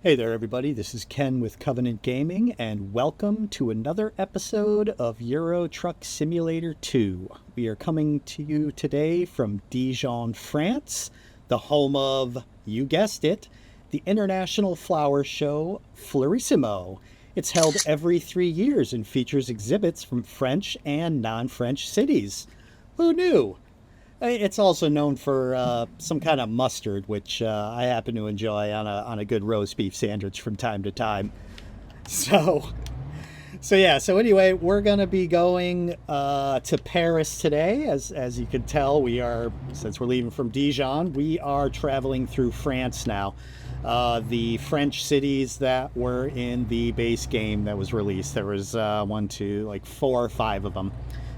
Hey there, everybody. This is Ken with Covenant Gaming, and welcome to another episode of Euro Truck Simulator 2. We are coming to you today from Dijon, France, the home of, you guessed it, the International Flower Show Florissimo. It's held every 3 years and features exhibits from French and non-French cities. Who knew? It's also known for some kind of mustard, which I happen to enjoy on a good roast beef sandwich from time to time. So, so anyway, we're gonna be going to Paris today. As you can tell, since we're leaving from Dijon, we are traveling through France now. The French cities that were in the base game that was released. There was one, two, like 4 or 5 of them.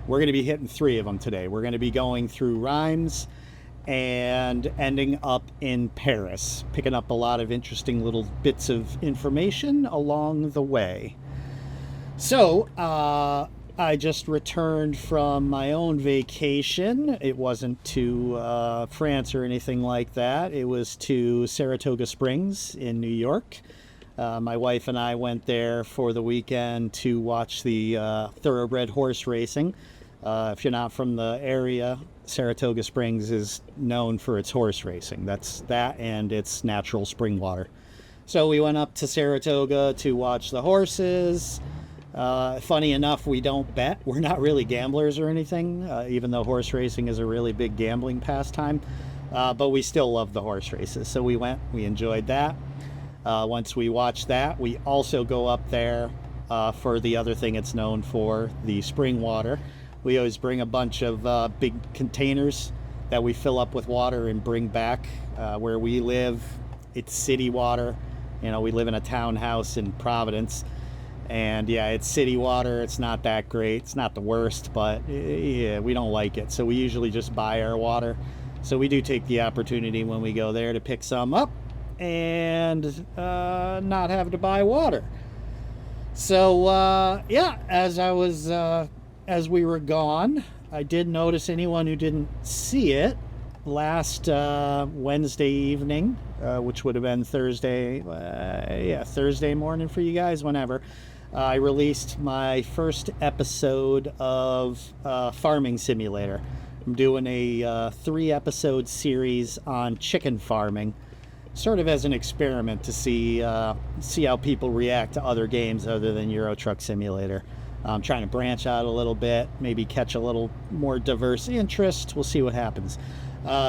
We're going to be hitting 3 of them today. We're going to be going through Reims and ending up in Paris, picking up a lot of interesting little bits of information along the way. So, I just returned from my own vacation. It wasn't to France or anything like that. It was to Saratoga Springs in New York. My wife and I went there for the weekend to watch the thoroughbred horse racing. If you're not from the area, Saratoga Springs is known for its horse racing. That's that and its natural spring water. So we went up to Saratoga to watch the horses. Funny enough, we don't bet. We're not really gamblers or anything, even though horse racing is a really big gambling pastime. But we still love the horse races. So we went, we enjoyed that. Once we watch that, we also go up there for the other thing it's known for, the spring water. We always bring a bunch of big containers that we fill up with water and bring back. Where we live, it's city water. You know, we live in a townhouse in Providence. And yeah, it's city water. It's not that great. It's not the worst, but yeah, we don't like it. So we usually just buy our water. So we do take the opportunity when we go there to pick some up and not have to buy water. So yeah, as we were gone, I did notice anyone who didn't see it last Wednesday evening, which would have been Thursday morning for you guys, whenever. I released my first episode of Farming Simulator. I'm doing a 3-episode series on chicken farming, sort of as an experiment to see how people react to other games other than Euro Truck Simulator. I'm trying to branch out a little bit, maybe catch a little more diverse interest. We'll see what happens.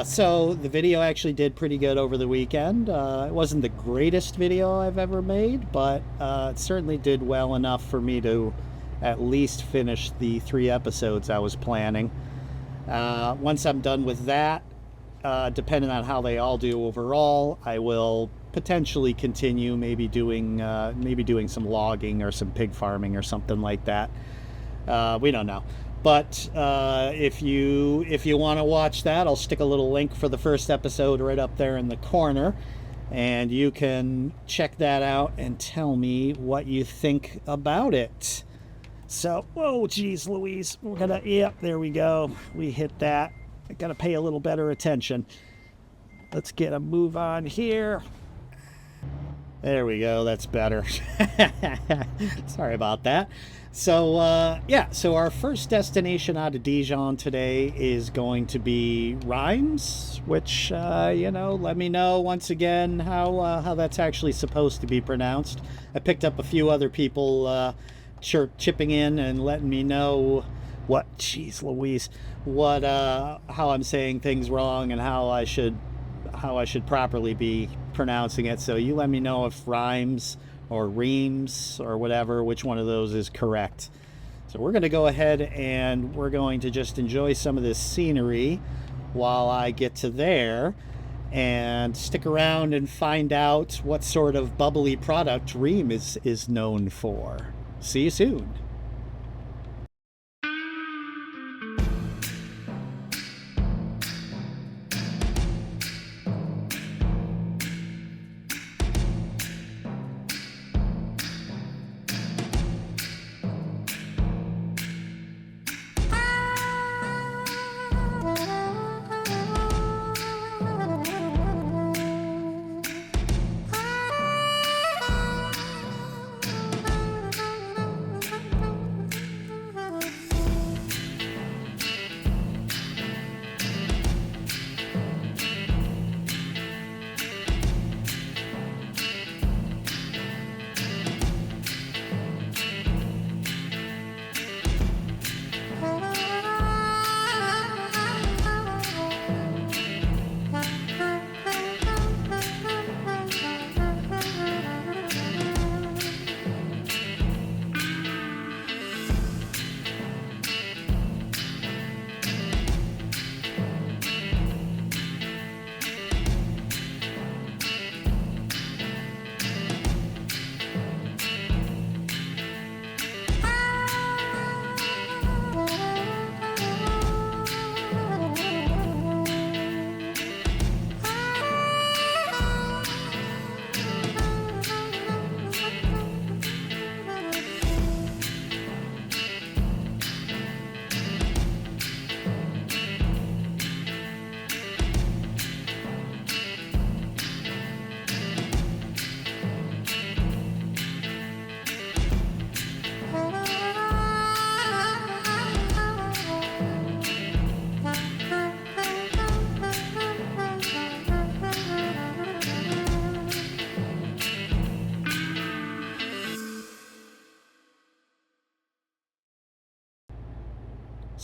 So the video actually did pretty good over the weekend. It wasn't the greatest video I've ever made, but it certainly did well enough for me to at least finish the 3 episodes I was planning. Once I'm done with that, depending on how they all do overall, I will potentially continue maybe doing some logging or some pig farming or something like that. We don't know. But if you want to watch that, I'll stick a little link for the first episode right up there in the corner, and you can check that out and tell me what you think about it. So, oh geez Louise, there we go. We hit that. I gotta pay a little better attention. Let's get a move on here. There we go, that's better. Sorry about that. So, so our first destination out of Dijon today is going to be Reims, which, let me know once again how that's actually supposed to be pronounced. I picked up a few other people chipping in and letting me know how I'm saying things wrong and how I should properly be pronouncing it. So you let me know if Reims or Reims or whatever, which one of those is correct. So we're going to go ahead and we're going to just enjoy some of this scenery while I get to there, and stick around and find out what sort of bubbly product Reims is known for. See you soon.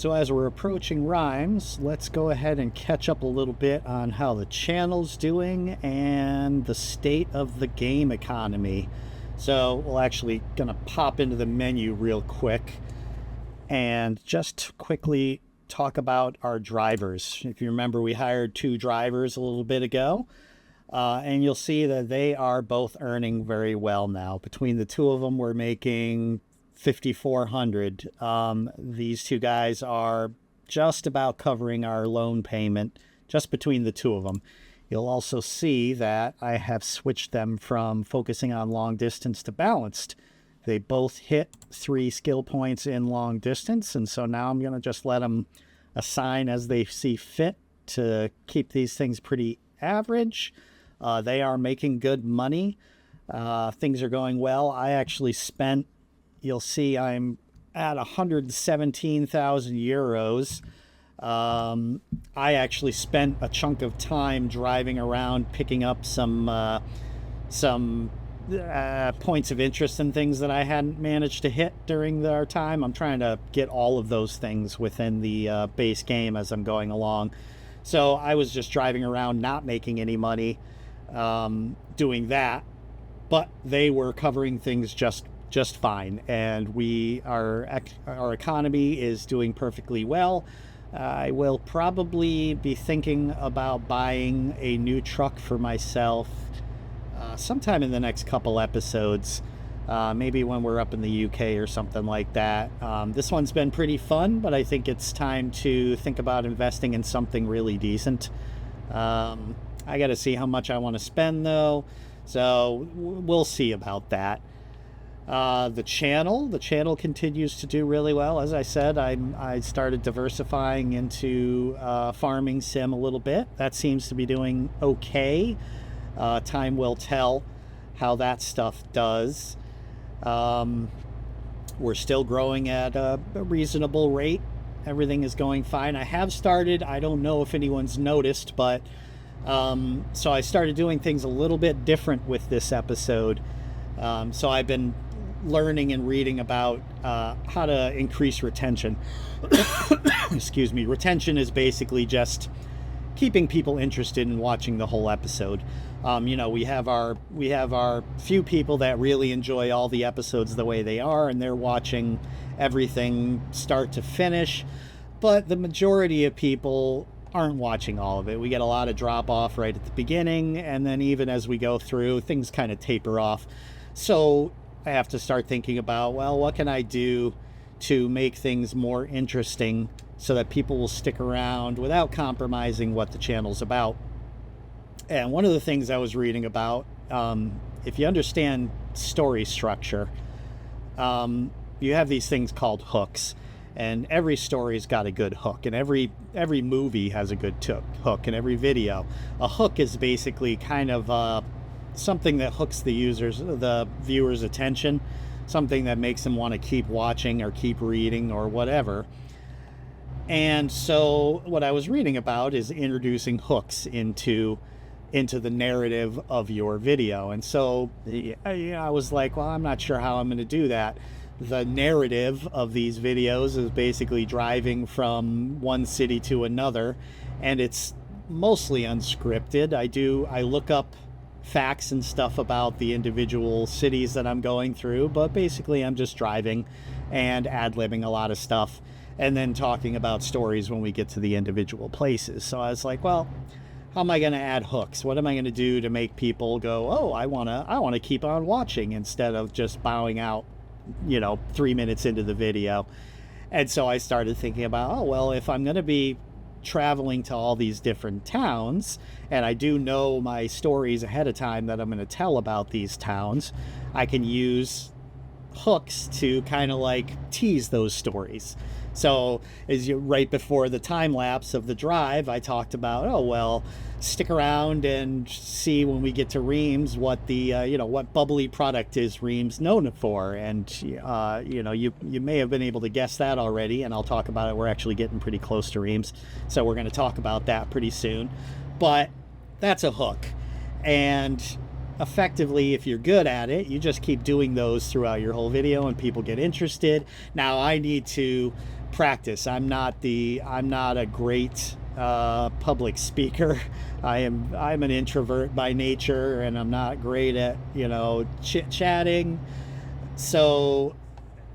So as we're approaching Reims, let's go ahead and catch up a little bit on how the channel's doing and the state of the game economy. So we're actually gonna pop into the menu real quick and just quickly talk about our drivers. If you remember, we hired 2 drivers a little bit ago, and you'll see that they are both earning very well now. Between the 2 of them, we're making 5,400. These 2 guys are just about covering our loan payment just between the 2 of them. You'll also see that I have switched them from focusing on long distance to balanced. They both hit 3 skill points in long distance, and so now I'm going to just let them assign as they see fit to keep these things pretty average. They are making good money. Things are going well. I actually spent, you'll see I'm at 117,000 euros. I actually spent a chunk of time driving around picking up some points of interest and things that I hadn't managed to hit during our time. I'm trying to get all of those things within the base game as I'm going along. So I was just driving around not making any money doing that, but they were covering things just fine, and our economy is doing perfectly well. I will probably be thinking about buying a new truck for myself sometime in the next couple episodes, maybe when we're up in the UK or something like that. This one's been pretty fun, but I think it's time to think about investing in something really decent. I got to see how much I want to spend though, so we'll see about that. The channel continues to do really well. As I said, I started diversifying into farming sim a little bit. That seems to be doing okay. Time will tell how that stuff does. We're still growing at a reasonable rate. Everything is going fine. I have started, I don't know if anyone's noticed, but so I started doing things a little bit different with this episode. So I've been learning and reading about how to increase retention. Excuse me. Retention is basically just keeping people interested in watching the whole episode. We have our few people that really enjoy all the episodes the way they are, and they're watching everything start to finish. But the majority of people aren't watching all of it. We get a lot of drop off right at the beginning, and then even as we go through, things kind of taper off. So I have to start thinking about, well, what can I do to make things more interesting so that people will stick around without compromising what the channel's about. And one of the things I was reading about, if you understand story structure, you have these things called hooks, and every story's got a good hook, and every movie has a good hook, and every video. A hook is basically kind of something that hooks the viewer's attention, something that makes them want to keep watching or keep reading or whatever. And so what I was reading about is introducing hooks into the narrative of your video. And so I was like, well, I'm not sure how I'm going to do that. The narrative of these videos is basically driving from one city to another, and it's mostly unscripted. I look up facts and stuff about the individual cities that I'm going through, but basically I'm just driving and ad-libbing a lot of stuff and then talking about stories when we get to the individual places. So I was like, well, how am I going to add hooks? What am I going to do to make people go, oh, I want to keep on watching, instead of just bowing out 3 minutes into the video? And so I started thinking about, oh, well, if I'm going to be traveling to all these different towns, and I do know my stories ahead of time that I'm going to tell about these towns, I can use hooks to kind of like tease those stories. So right before the time lapse of the drive, I talked about, oh, well, stick around and see when we get to Reims what the what bubbly product is Reims known for. And you may have been able to guess that already, and I'll talk about it. We're actually getting pretty close to Reims, so we're going to talk about that pretty soon. But that's a hook, and effectively, if you're good at it, you just keep doing those throughout your whole video and people get interested. Now I need to practice. I'm not a great public speaker. I'm an introvert by nature, and I'm not great at, chit-chatting. So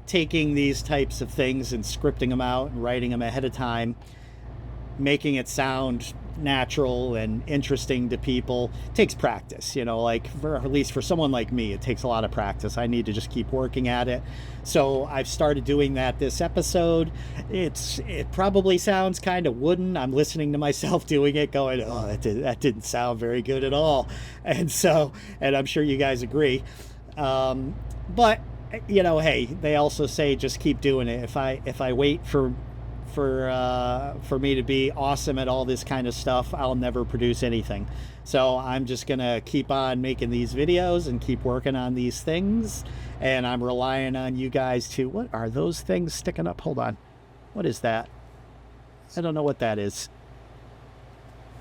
taking these types of things and scripting them out and writing them ahead of time, making it sound natural and interesting to people, takes practice. At least for someone like me, it takes a lot of practice. I need to just keep working at it. So I've started doing that this episode. It probably sounds kind of wooden. I'm listening to myself doing it going, oh, that didn't sound very good at all. And I'm sure you guys agree. But hey, they also say just keep doing it. If I wait for me to be awesome at all this kind of stuff, I'll never produce anything. So I'm just gonna keep on making these videos and keep working on these things, and I'm relying on you guys to... What are those things sticking up? Hold on, what is that? I don't know what that is.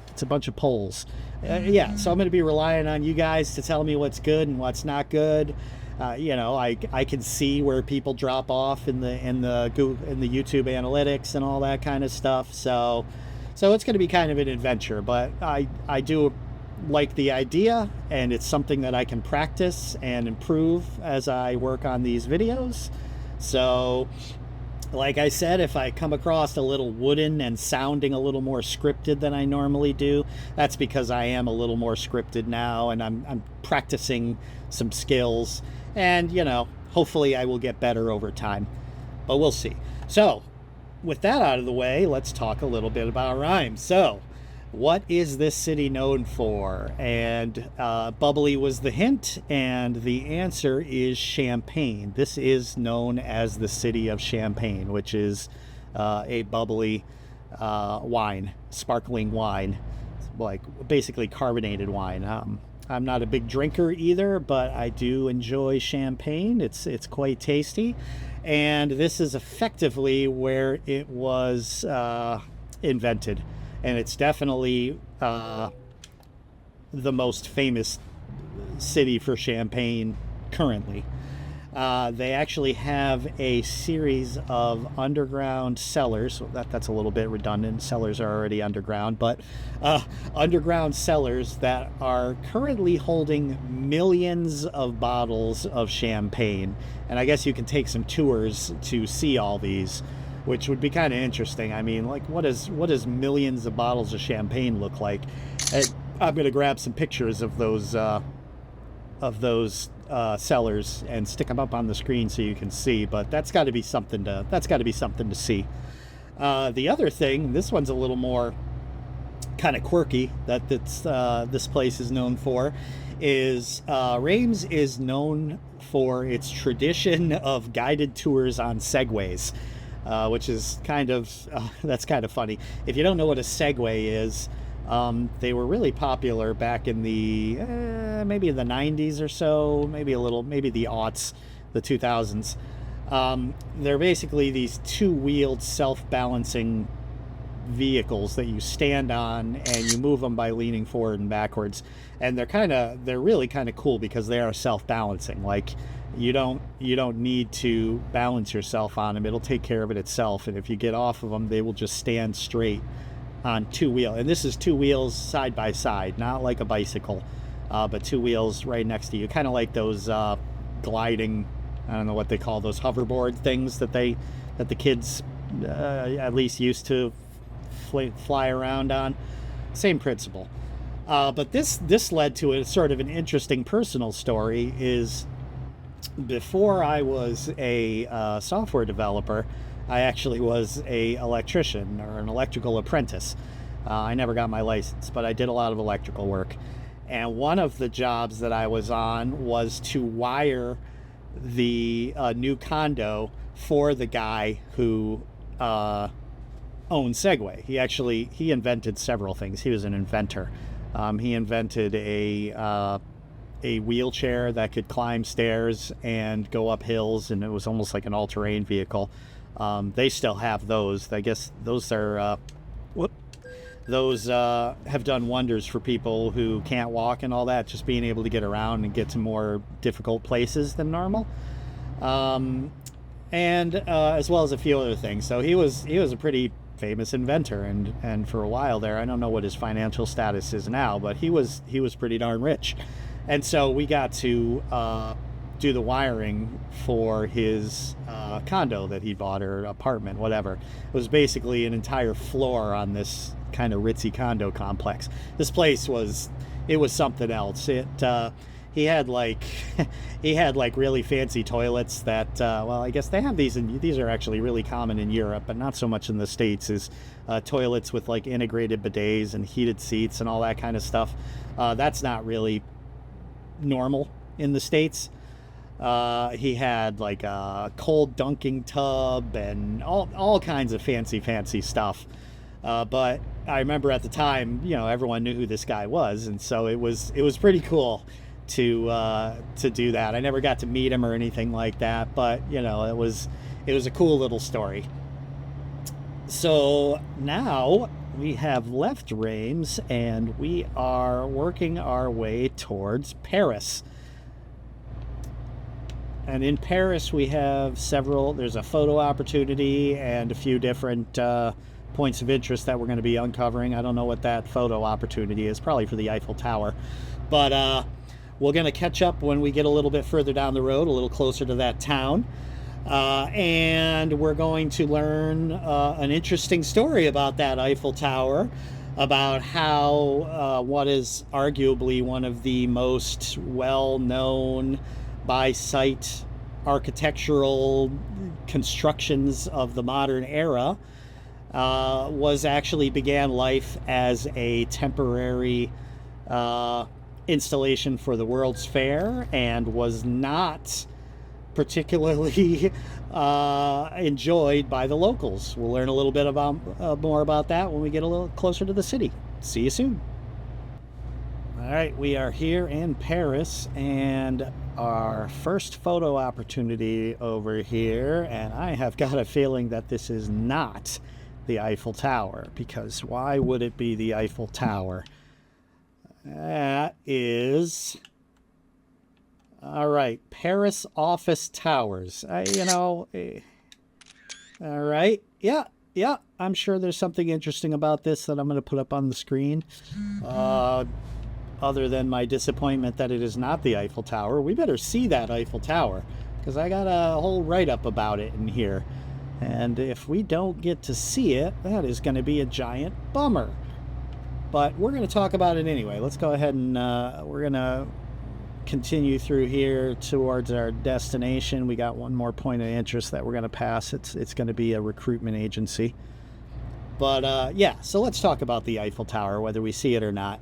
It's a bunch of poles. Yeah, so I'm gonna be relying on you guys to tell me what's good and what's not good. I can see where people drop off in the YouTube analytics and all that kind of stuff. So it's going to be kind of an adventure, but I do like the idea, and it's something that I can practice and improve as I work on these videos. So, like I said, if I come across a little wooden and sounding a little more scripted than I normally do, that's because I am a little more scripted now, and I'm practicing some skills. And, hopefully I will get better over time. But we'll see. So, with that out of the way, let's talk a little bit about Reims. So, what is this city known for? And bubbly was the hint, and the answer is champagne. This is known as the city of Champagne, which is a bubbly wine, sparkling wine, like basically carbonated wine. I'm not a big drinker either, but I do enjoy champagne. It's quite tasty, and this is effectively where it was invented, and it's definitely the most famous city for champagne currently. They actually have a series of underground cellars. So that's a little bit redundant. Cellars are already underground, but underground cellars that are currently holding millions of bottles of champagne. And I guess you can take some tours to see all these, which would be kind of interesting. I mean, like, what does millions of bottles of champagne look like? I'm going to grab some pictures of those cellars and stick them up on the screen so you can see. But that's got to be something to see. The other thing, this one's a little more kind of quirky that this place is known for, is Reims is known for its tradition of guided tours on segways, which is that's kind of funny. If you don't know what a segway is, they were really popular back in the maybe the 90s or so, maybe the aughts, the 2000s. They're basically these two-wheeled self-balancing vehicles that you stand on, and you move them by leaning forward and backwards. And they're really kind of cool because they are self-balancing. Like, you don't need to balance yourself on them. It'll take care of it itself. And if you get off of them, they will just stand straight on two wheels. And this is two wheels side by side, not like a bicycle, but two wheels right next to you, kind of like those gliding, I don't know what they call those, hoverboard things that the kids at least used to fly around on. Same principle. But this led to a sort of an interesting personal story. Is before I was a software developer, I actually was a electrician, or an electrical apprentice. I never got my license, but I did a lot of electrical work. And one of the jobs that I was on was to wire the new condo for the guy who owned Segway. He invented several things. He was an inventor. He invented a wheelchair that could climb stairs and go up hills, and it was almost like an all-terrain vehicle. They still have those. I guess those are those have done wonders for people who can't walk and all that, just being able to get around and get to more difficult places than normal. and as well as a few other things. So he was a pretty famous inventor, and for a while there, I don't know what his financial status is now, but he was pretty darn rich, and so we got to do the wiring for his condo that he bought, or apartment, whatever. It was basically an entire floor on this kind of ritzy condo complex. This place was something else. He had like he had like really fancy toilets that well, I guess they have these, and these are actually really common in Europe, but not so much in the States, is toilets with like integrated bidets and heated seats and all that kind of stuff. That's not really normal in the States. He had like a cold dunking tub and all kinds of fancy stuff. But I remember at the time, everyone knew who this guy was, and so it was pretty cool to do that. I never got to meet him or anything like that, but it was a cool little story. So now we have left Reims and we are working our way towards Paris. And in Paris we have there's a photo opportunity and a few different points of interest that we're going to be uncovering. I don't know what that photo opportunity is, probably for the Eiffel Tower. But we're going to catch up when we get a little bit further down the road, a little closer to that town. And we're going to learn an interesting story about that Eiffel Tower, about how what is arguably one of the most well-known by sight architectural constructions of the modern era began life as a temporary installation for the World's Fair, and was not particularly enjoyed by the locals. We'll learn a little bit more about that when we get a little closer to the city. See you soon. All right, we are here in Paris, and our first photo opportunity over here, and I have got a feeling that this is not the Eiffel Tower, because why would it be the Eiffel Tower? That is... All right, Paris office towers. All right. Yeah, I'm sure there's something interesting about this that I'm going to put up on the screen. Other than my disappointment that it is not the Eiffel Tower. We better see that Eiffel Tower, because I got a whole write-up about it in here. And if we don't get to see it, that is going to be a giant bummer. But we're going to talk about it anyway. Let's go ahead and we're going to continue through here towards our destination. We got one more point of interest that we're going to pass. It's going to be a recruitment agency. But yeah, so let's talk about the Eiffel Tower, whether we see it or not.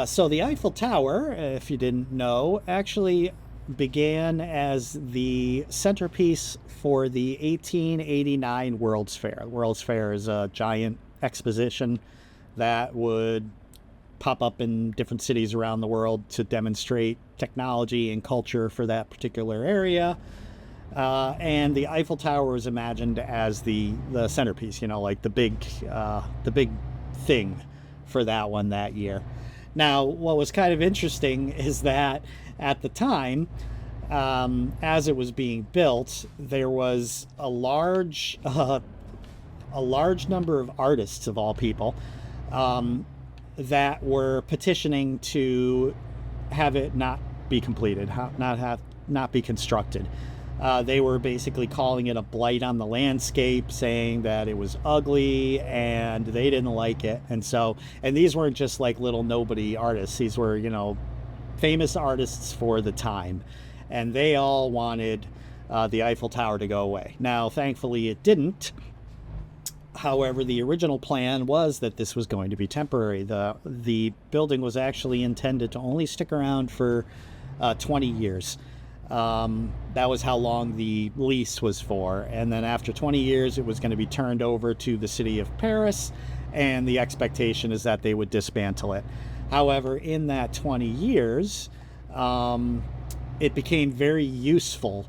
So the Eiffel Tower, if you didn't know, actually began as the centerpiece for the 1889 World's Fair. The World's Fair is a giant exposition that would pop up in different cities around the world to demonstrate technology and culture for that particular area. And the Eiffel Tower was imagined as the centerpiece, like the big thing for that one that year. Now, what was kind of interesting is that at the time, as it was being built, there was a large number of artists, of all people, that were petitioning to have it not be completed, not be constructed. They were basically calling it a blight on the landscape, saying that it was ugly and they didn't like it. And these weren't just like little nobody artists. These were, famous artists for the time. And they all wanted the Eiffel Tower to go away. Now, thankfully, it didn't. However, the original plan was that this was going to be temporary. The building was actually intended to only stick around for 20 years. That was how long the lease was for. And then after 20 years, it was going to be turned over to the city of Paris, and the expectation is that they would dismantle it. However, in that 20 years, it became very useful,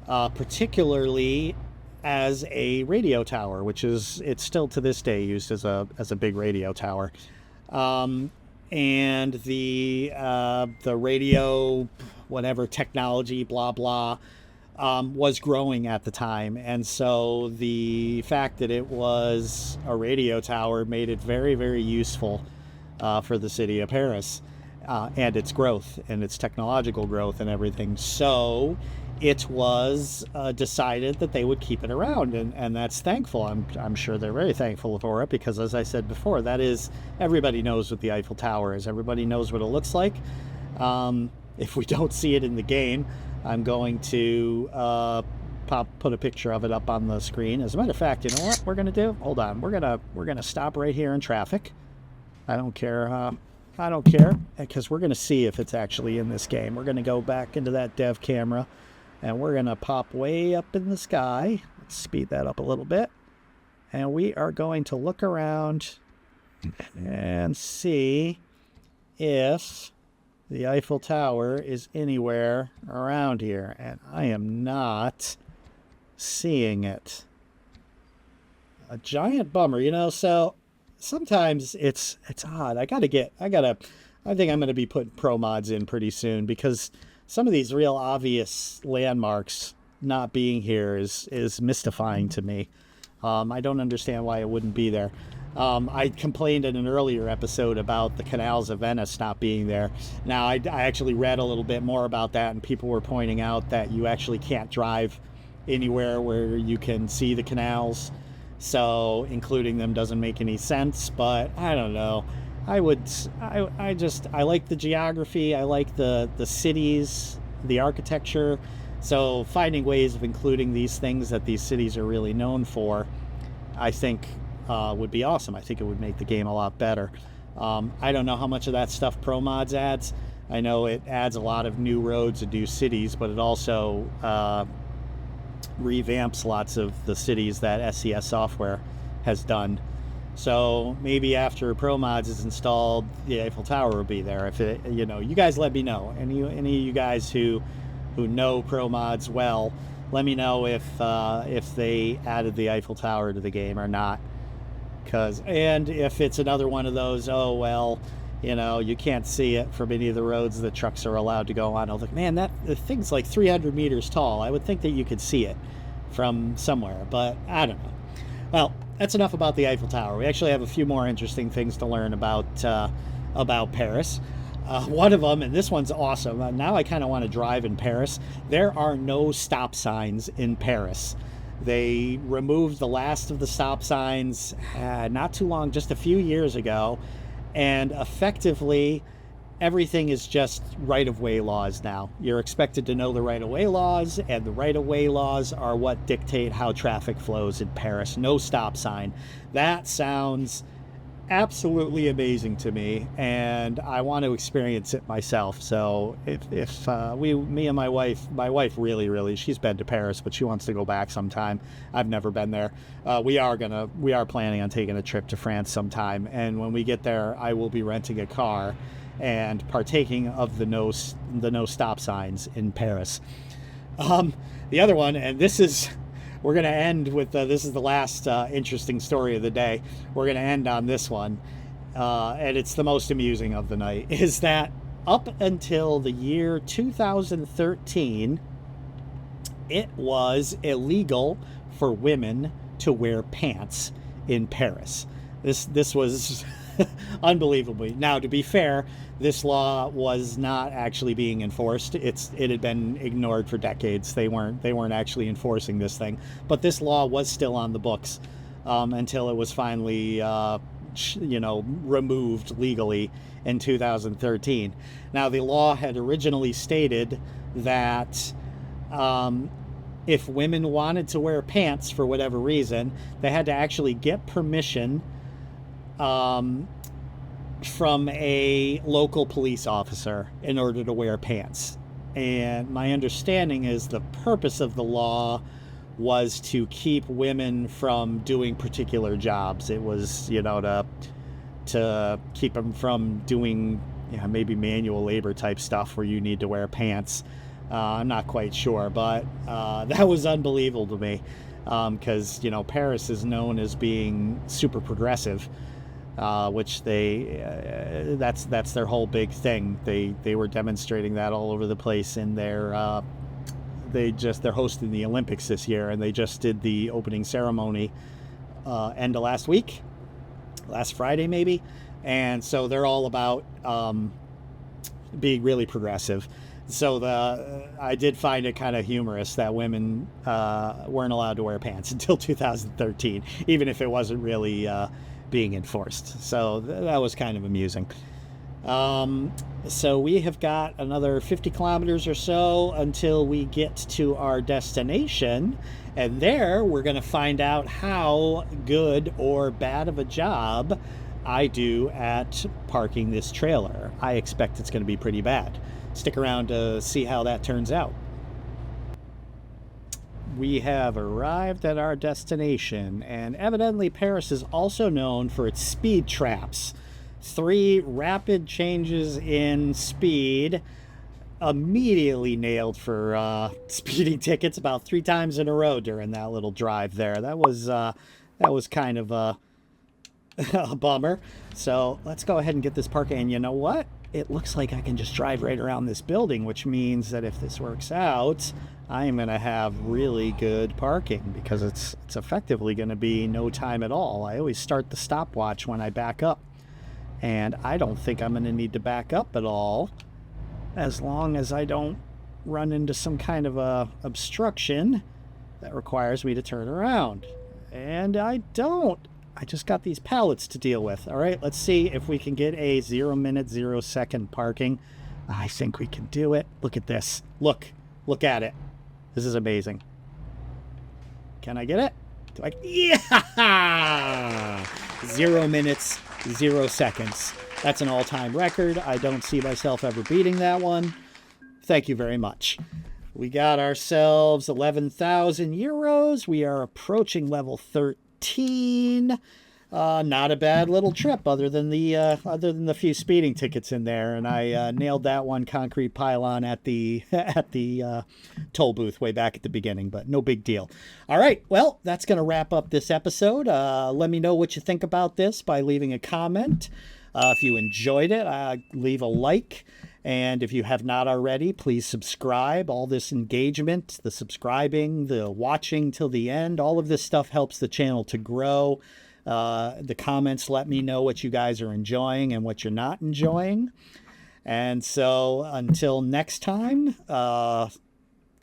particularly as a radio tower, it's still to this day used as a big radio tower. And the radio, whatever technology, blah, blah, was growing at the time. And so the fact that it was a radio tower made it very, very useful for the city of Paris and its growth and its technological growth and everything. So it was decided that they would keep it around, and that's thankful. I'm sure they're very thankful for it because, as I said before, that is, everybody knows what the Eiffel Tower is. Everybody knows what it looks like. If we don't see it in the game, I'm going to put a picture of it up on the screen. As a matter of fact, you know what we're gonna do? Hold on, we're gonna stop right here in traffic. I don't care. I don't care, because we're gonna see if it's actually in this game. We're gonna go back into that dev camera, and we're gonna pop way up in the sky. Let's speed that up a little bit, and we are going to look around and see if the Eiffel Tower is anywhere around here, and I am not seeing it. A giant bummer, you know. So sometimes it's odd. I think I'm going to be putting pro mods in pretty soon, because some of these real obvious landmarks not being here is mystifying to me. I don't understand why it wouldn't be there. I complained in an earlier episode about the canals of Venice not being there. Now, I actually read a little bit more about that, and people were pointing out that you actually can't drive anywhere where you can see the canals. So including them doesn't make any sense, but I don't know. I like the geography. I like the cities, the architecture. So finding ways of including these things that these cities are really known for, I think would be awesome. I think it would make the game a lot better. I don't know how much of that stuff Pro Mods adds. I know it adds a lot of new roads and new cities, but it also revamps lots of the cities that SCS Software has done. So maybe after Pro Mods is installed, the Eiffel Tower will be there. If it, you know, you guys let me know. Any of you guys who know Pro Mods well, let me know if they added the Eiffel Tower to the game or not. And if it's another one of those, oh well, you know, you can't see it from any of the roads that trucks are allowed to go on. I was like, man, the thing's like 300 meters tall. I would think that you could see it from somewhere, but I don't know. Well, that's enough about the Eiffel Tower. We actually have a few more interesting things to learn about Paris. One of them, and this one's awesome. Now I kind of want to drive in Paris. There are no stop signs in Paris. They removed the last of the stop signs not too long, just a few years ago, and effectively everything is just right-of-way laws now. You're expected to know the right-of-way laws, and the right-of-way laws are what dictate how traffic flows in Paris. No stop sign. That sounds absolutely amazing to me, and I want to experience it myself. So if me and my wife really, she's been to Paris, but she wants to go back sometime. I've never been there. We are planning on taking a trip to France sometime, and when we get there, I will be renting a car and partaking of the no stop signs in Paris. The other one, and this is, we're going to end with, this is the last interesting story of the day. We're going to end on this one, and it's the most amusing of the night, is that up until the year 2013, it was illegal for women to wear pants in Paris. This was unbelievably. Now, to be fair, this law was not actually being enforced. It had been ignored for decades. They weren't actually enforcing this thing. But this law was still on the books until it was finally removed legally in 2013. Now, the law had originally stated that if women wanted to wear pants for whatever reason, they had to actually get permission from a local police officer in order to wear pants. And my understanding is the purpose of the law was to keep women from doing particular jobs. It was, to keep them from doing maybe manual labor type stuff where you need to wear pants. I'm not quite sure, but that was unbelievable to me, because Paris is known as being super progressive, which that's their whole big thing. They were demonstrating that all over the place in their they're hosting the Olympics this year, and they just did the opening ceremony end of last Friday maybe, and so they're all about being really progressive. So I did find it kind of humorous that women weren't allowed to wear pants until 2013, even if it wasn't really being enforced. So that was kind of amusing. So we have got another 50 kilometers or so until we get to our destination. And there we're going to find out how good or bad of a job I do at parking this trailer. I expect it's going to be pretty bad. Stick around to see how that turns out. We have arrived at our destination, and evidently Paris is also known for its speed traps. 3 rapid changes in speed, immediately nailed for speeding tickets about 3 times in a row during that little drive there. That was kind of a bummer. So let's go ahead and get this parking. And you know what? It looks like I can just drive right around this building, which means that if this works out, I am going to have really good parking, because it's effectively going to be no time at all. I always start the stopwatch when I back up, and I don't think I'm going to need to back up at all, as long as I don't run into some kind of a obstruction that requires me to turn around. And I don't. I just got these pallets to deal with. All right, let's see if we can get a 0 minute, 0 second parking. I think we can do it. Look at this. Look at it. This is amazing. Can I get it? Do I? Yeah! 0 minutes, 0 seconds. That's an all-time record. I don't see myself ever beating that one. Thank you very much. We got ourselves 11,000 euros. We are approaching level 13. Not a bad little trip, other than the few speeding tickets in there, and I nailed that one concrete pylon at the toll booth way back at the beginning, but no big deal. All right, well, that's going to wrap up this episode. Let me know what you think about this by leaving a comment. If you enjoyed it, leave a like. And if you have not already, please subscribe. All this engagement, the subscribing, the watching till the end, all of this stuff helps the channel to grow. The comments let me know what you guys are enjoying and what you're not enjoying. And so until next time,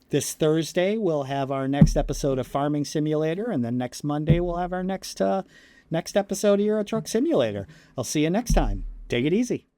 this Thursday we'll have our next episode of Farming Simulator, and then next Monday we'll have our next episode of Euro Truck Simulator. I'll see you next time. Take it easy.